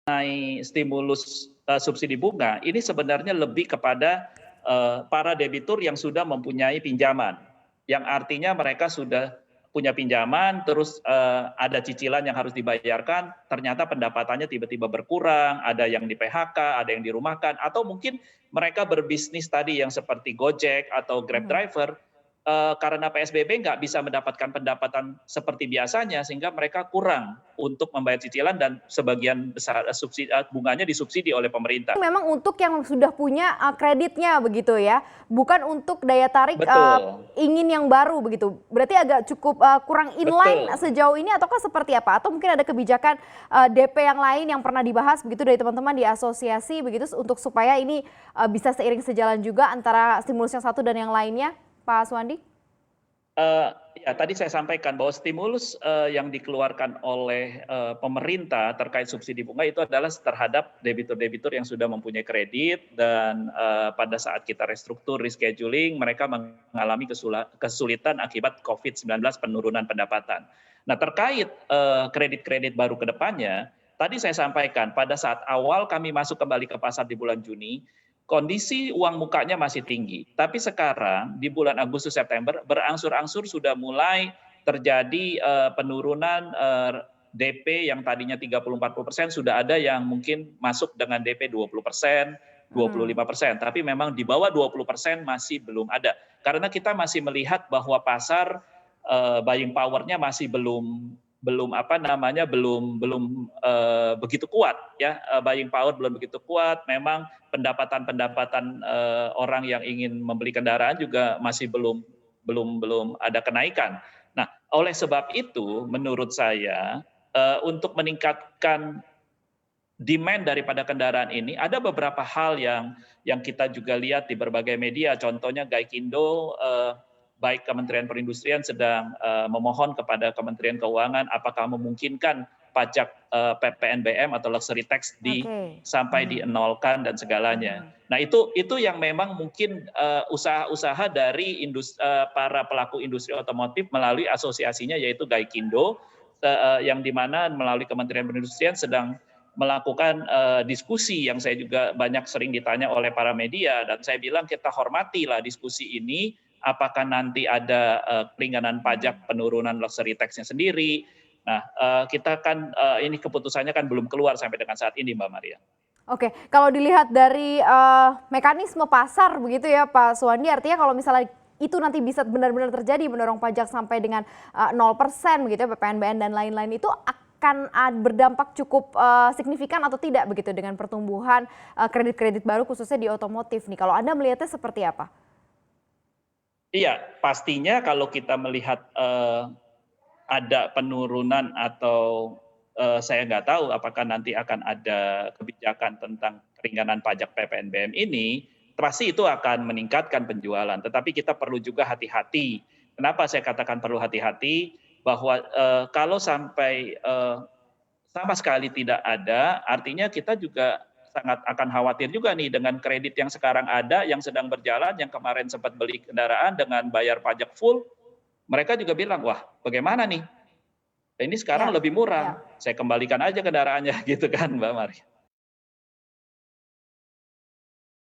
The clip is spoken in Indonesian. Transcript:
mengenai stimulus subsidi bunga, ini sebenarnya lebih kepada para debitur yang sudah mempunyai pinjaman, yang artinya mereka sudah punya pinjaman, terus ada cicilan yang harus dibayarkan, ternyata pendapatannya tiba-tiba berkurang, ada yang di PHK, ada yang dirumahkan, atau mungkin mereka berbisnis tadi yang seperti Gojek atau Grab driver, karena PSBB nggak bisa mendapatkan pendapatan seperti biasanya, sehingga mereka kurang untuk membayar cicilan dan sebagian besar bunganya disubsidi oleh pemerintah. Memang untuk yang sudah punya kreditnya begitu ya, bukan untuk daya tarik Betul. ingin yang baru begitu. Berarti agak cukup kurang inline Betul. sejauh ini ataukah seperti apa? Atau mungkin ada kebijakan DP yang lain yang pernah dibahas begitu dari teman-teman di asosiasi begitu untuk supaya ini bisa seiring sejalan juga antara stimulus yang satu dan yang lainnya, Pak Aswandi? Ya, tadi saya sampaikan bahwa stimulus yang dikeluarkan oleh pemerintah terkait subsidi bunga itu adalah terhadap debitur-debitur yang sudah mempunyai kredit dan pada saat kita restruktur, rescheduling, mereka mengalami kesulitan akibat COVID-19 penurunan pendapatan. Nah, terkait kredit-kredit baru ke depannya, tadi saya sampaikan pada saat awal kami masuk kembali ke pasar di bulan Juni, kondisi uang mukanya masih tinggi, tapi sekarang di bulan Agustus September berangsur-angsur sudah mulai terjadi penurunan DP yang tadinya 30-40% sudah ada yang mungkin masuk dengan DP 20%, 25%, tapi memang di bawah 20% masih belum ada. Karena kita masih melihat bahwa pasar buying power-nya masih belum begitu kuat ya, buying power belum begitu kuat. Memang pendapatan orang yang ingin membeli kendaraan juga masih belum ada kenaikan. Nah, oleh sebab itu menurut saya untuk meningkatkan demand daripada kendaraan ini ada beberapa hal yang kita juga lihat di berbagai media. Contohnya Gaikindo, baik Kementerian Perindustrian sedang memohon kepada Kementerian Keuangan apakah memungkinkan pajak PPNBM atau luxury tax sampai dienolkan dan segalanya. Nah, itu yang memang mungkin usaha-usaha dari para pelaku industri otomotif melalui asosiasinya yaitu Gaikindo, yang dimana melalui Kementerian Perindustrian sedang melakukan diskusi yang saya juga banyak sering ditanya oleh para media, dan saya bilang kita hormatilah diskusi ini, apakah nanti ada keringanan pajak penurunan luxury tax-nya sendiri. Nah, kita kan ini keputusannya kan belum keluar sampai dengan saat ini, Mbak Maria. Oke, kalau dilihat dari mekanisme pasar begitu ya Pak Suwandi, artinya kalau misalnya itu nanti bisa benar-benar terjadi mendorong pajak sampai dengan 0% begitu ya, PPNBM dan lain-lain, itu akan berdampak cukup signifikan atau tidak begitu dengan pertumbuhan kredit-kredit baru khususnya di otomotif nih. Kalau Anda melihatnya seperti apa? Iya, pastinya kalau kita melihat ada penurunan atau saya nggak tahu apakah nanti akan ada kebijakan tentang keringanan pajak PPNBM ini, pasti itu akan meningkatkan penjualan. Tetapi kita perlu juga hati-hati. Kenapa saya katakan perlu hati-hati? Bahwa kalau sampai sama sekali tidak ada, artinya kita juga sangat akan khawatir juga nih dengan kredit yang sekarang ada, yang sedang berjalan, yang kemarin sempat beli kendaraan dengan bayar pajak full, mereka juga bilang, wah bagaimana nih? Ini sekarang lebih murah, saya kembalikan aja kendaraannya gitu kan Mbak Maria.